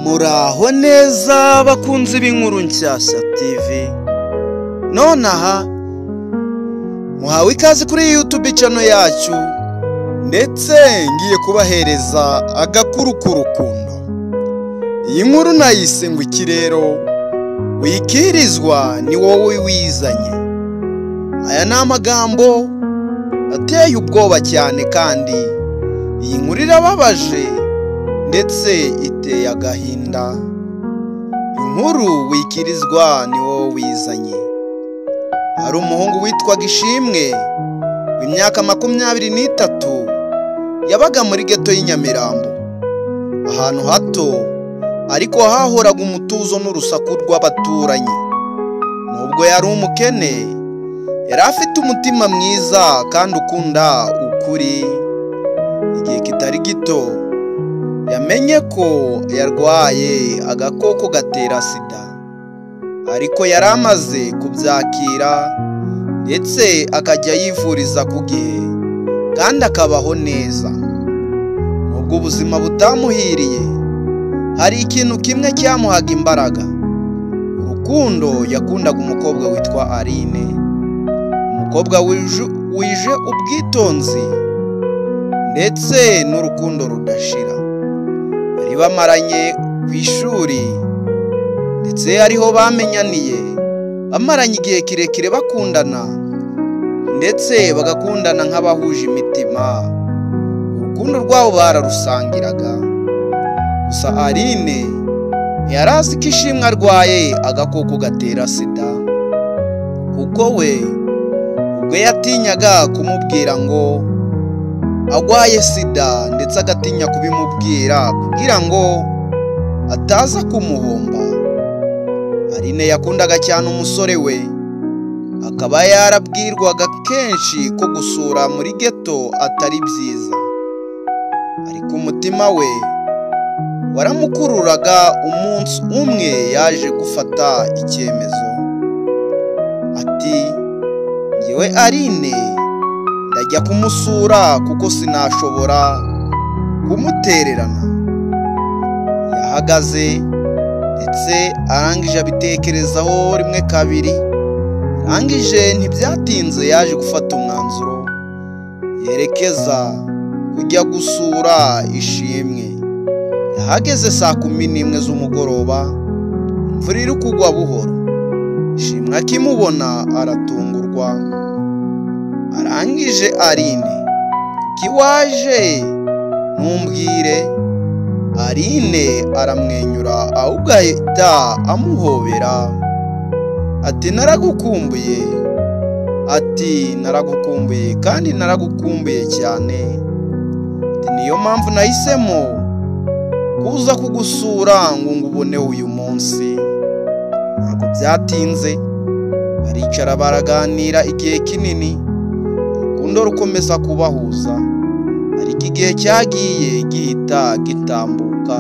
Muraho neza bakunzi b'inkuru nshyashya TV. Nonaha muhawe ikaze kuri YouTube channel yacu, ndetse ngiye kubahereza agakuru k'urukundo. Iyi nkuru nayise ngo iki rero wikirizwa ni wowe wizanye. Aya ni amagambo ateye ubwoba cyane, kandi iyi nkuru irababaje ndetse iteye agahinda. Inkuru wikirizwa ni wowe wizanye. Hari umuhungu witwaga Ishimwe w'imyaka 23 yabaga muri geto y'Inyamirambo, ahantu hato ariko hahoraga umutuzo n'urusaku rw'abaturanyi. Nubwo yari umukene, yari afite umutima mwiza kandi ukunda ukuri. Igihe kitari gito yamenye ko yarwaye agakoko gatera sida, ariko yari amaze kubyakira ndetse akajya yivuriza ku gihe kandi akabaho neza. Nubwo ubuzima butamuhiriye, hari ikintu kimwe cyamuhaga imbaraga: urukundo. Yakundaga umukobwa witwa Aline, umukobwa wije ubwitonzi ndetse n'urukundo rudashira. Bari bamaranye ku ishuri ndetse ariho bamenyaniye, bamaranye igihe kirekire bakundana ndetse bagakundana nk'abahuje imitima. Urukundo rwabo bararusangiraga. Gusa Aline yari azi ko Ishimwe arwaye agakoko gatera sida, kuko we ubwo yatinyaga kumubwira ngo agwaye sida, ndetse agatinya kubimubwira kugira ngo ataza kumuhomba. Aline yakundaga cyane umusore we, akaba yarabwirwaga kenshi ko gusura muri geto atari byiza, ariko umutima we waramukururaga. Umunsi umwe yaje gufata icyemezo ati, "Ngewe Aline ndajya kumusura kuko sinashobora kumutererana." Yahagaze ndetse arangije abitekerezaho rimwe kabiri. Arangije ntibyatinze yaje gufata umwanzuro yerekeza kujya gusura Ishimwe. Yahageze saa 11 z'umugoroba, imvura iri kugwa buhoro. Ishimwe akimubona aratungurwa. Arangije, "Aline, kuki waje? Ntumbwire." Aline aramwenyura ahubwo ahita amuhobera ati, "Naragukumbuye." Ati, "Naragukumbuye kandi naragukumbuye cyane. Niyo mpamvu nahisemo kuza kugusura ngo ngubone uyu munsi." Ntabwo byatinze, baricara baraganira igihe kinini. Urukundo rukomeza kubahuza, ariko igihe cyagiye gihita gitambuka.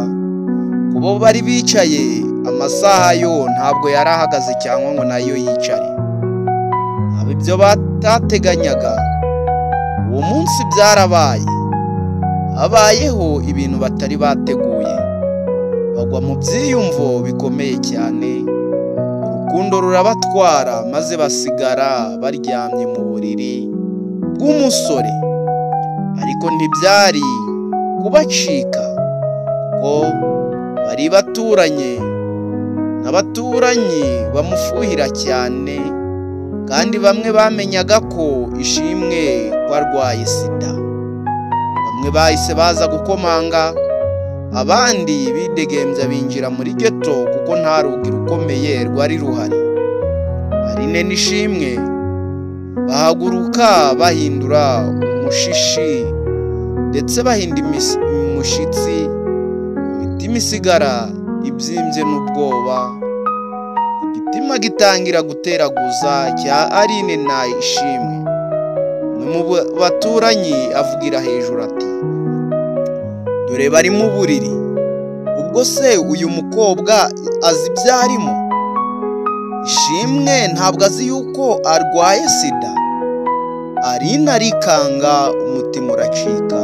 Kubo bari bicaye amasaha yo ntabwo yari ahagaze cyangwa ngo nayo yicare. Aba ibyo batateganyaga uwo munsi byarabaye. Habayeho ibintu batari bateguye, bagwa mu byiyumvo bikomeye cyane. Urukundo rurabatwara maze basigara baryamye mu buriri bw'umusore. Ariko ntibyari kubacika kuko bari baturanye n'abaturanyi bamufuhira cyane, kandi bamwe bamenyaga ko Ishimwe warwaye sida. Bamwe bahise baza gukomanga, abandi bidegembya binjira muri geto kuko nta rugi rukomeye rwari ruhari. Aline n'Ishimwe bahaguruka bahindura umushishi ndetse bahinda umushyitsi, imitima isigara ibyimbye n'ubwoba. Igitima gitangira guteraguza cya Aline na Ishimwe. Umwe mu baturanyi avugira hejuru ati, "Dore bari mu buriri. Ubwo se uyu mukobwa azi ibyarimo? Ishimwe ntabwo azi yuko arwaye sida." Aline arikanga, umutima uracika,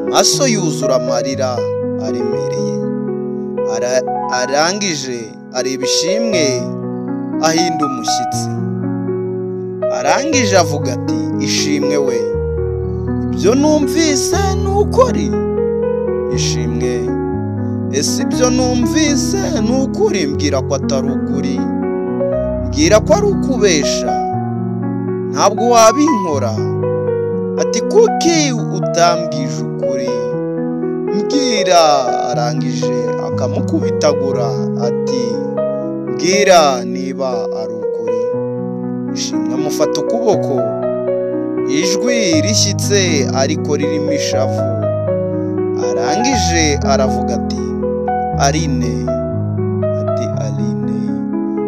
amaso yuzura amarira aremereye. arangije areba Ishimwe ahinda umushyitsi. Arangije avuga ati, Ishimwe we, ibyo numvise ni ukuri? Ishimwe, ese ibyo numvise ni ukuri? Mbwira ko atari ukuri, mbwira ko ari ukubesha, ntabwo wabinkora. Ati, kuki utambwije ukuri? Mbwira. Arangije akamukubitagura ati, mbwira niba ari ukuri. Ishimwe amufata ukuboko, ijwi rishyitse ariko ririmo ishavu. Arangije aravuga ati, Aline. Ati, Aline,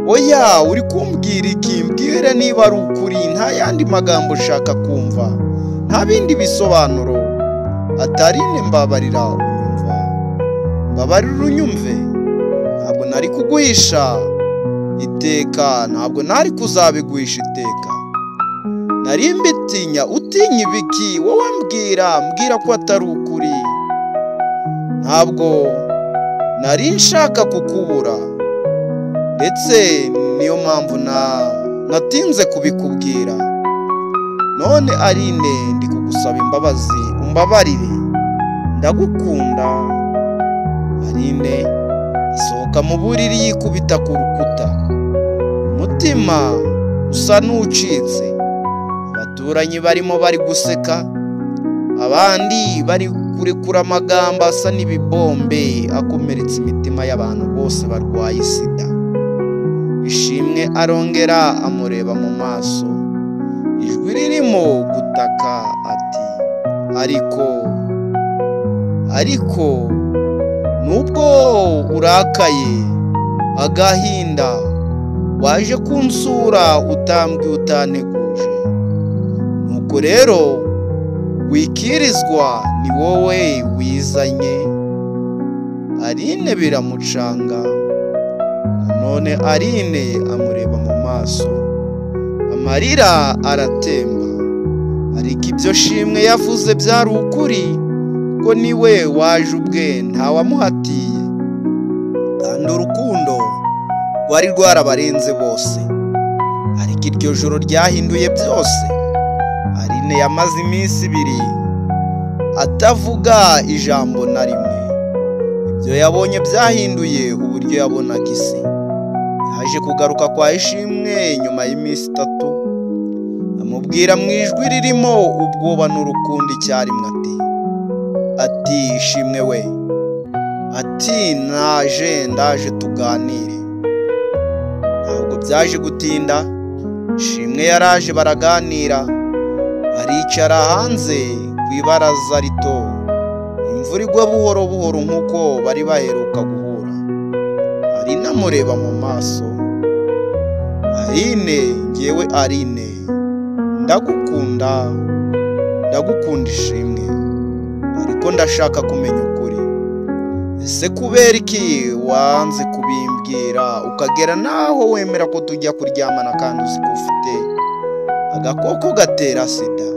oya, uri kumbwira iki? Mbwira niba ari ukuri, nta yandi magambo ushaka kumva, nta bindi bisobanuro. Ati, Aline, mbabarira unyumva, mbabarira unyumve, ntabwo nari kuguhisha iteka, ntabwo nari kuzabiguhisha iteka, nari mbitinya. Utinya ibiki? wowe mbwira ko atari ukuri. Ntabwo nari nshaka kukubura, ndetse niyo mpamvu natinze kubikubwira. None Aline, ndi kugusaba imbabazi, umbabarire, ndagukunda. Aline asohoka mu buriri yikubita ku rukuta, umutima usa n'ucitse. Abaturanyi barimo bari guseka, abandi bari kurekura amagambo asa n'ibibombe akomeretsa imitima y'abantu bose barwaye sida. Ishimwe arongera amureba mu maso, ijwi ririmo gutaka ati, ariko nubwo urakaye agahinda, waje kunsura utambwiye utanteguje. Nuko rero wikirizwa, ni wowe wizanye. Aline biramucanga. None Aline amureba mu maso, amarira aratemba. Ariko ibyo Shimwe yavuze byari ukuri, ko niwe waje ubwe, ntawamuhatiye, kandi urukundo rwari rwarabarenze bose. Ariko iryo joro ryahinduye byose. Aline yamaze iminsi 2 atavuga ijambo na rimwe. Ibyo yabonye byahinduye uburyo yabonaga isi. Yaje kugaruka kwa Ishimwe nyuma y'iminsi 3, amubwira mu ijwi ririmo ubwoba n'urukundo icyarimwe ati, Ishimwe we, ati, ndaje tuganire. Ntabwo byaje gutinda. Ishimwe yaraje, baraganira, baricara hanze ku ibaraza rito. Imvura igwa buhoro buhoro nk'uko bari baheruka guhura. Aline amureba mu maso. Aline, ngewe Aline, ndagukunda Ishimwe, ariko ndashaka kumenya ukuri. Ese kubera iki wanze kubimbwira ukagera naho wemera ko tujya kuryamana kandi uzi ko ufite agakoko gatera sida?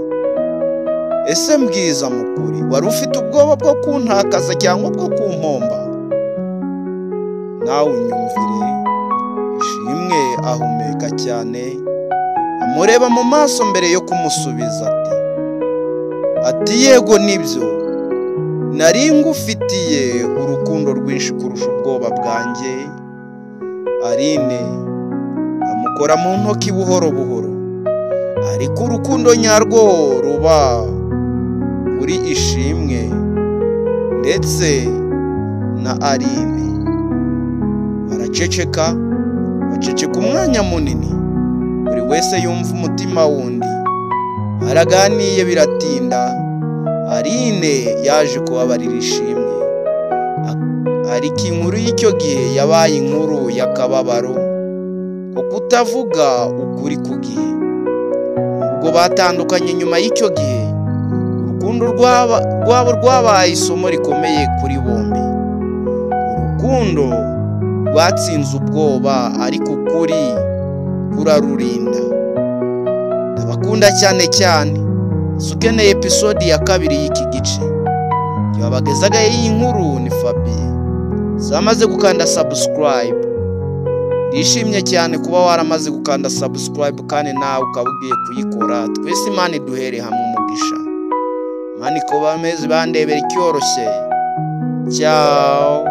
Ese mbwiza mukuri, wari ufite ubwoba bwo kuntakaza cyangwa bwo kumpomba? Nawe unyumvire. Ishimwe ahumeka cyane, amureba mu maso mbere yo kumusubiza ati, yego nibyo, nari ngufitiye urukundo rwinshi kurusha ubwoba bwanjye. Aline amukora mu ntoki buhoro buhoro. Ariko urukundo nyarwo ruba kuri Ishimwe ndetse na Aline. Baraceceka umwanya munini, buri wese yumva umutima wundi. Baraganiye biratinda. Aline yaje kubabarira Ishimwe, ariko inkuru y'icyo gihe yabaye inkuru y'akababaro ko kutavuga ukuri ku gihe. Ubwo batandukanye nyuma y'icyo gihe, urukundo rwabo rwabaye isomo rikomeye kuri bombi. Urukundo rwatsinze ubwoba, ariko ukuri kurarurinda. Ndabakunda cyane. Ukeneye episode ya 2 y'iki gice. Yabagezaga iyi nkuru ni Fabien. zamaze gukanda subscribe. Ndishimye cyane kuba waramaze gukanda subscribe kandi nawe ukaba ugiye kuyikora. Twese Imana iduhere hamwe umugisha. Imana ikoba amezi bandebera icyoroshye. Ciao.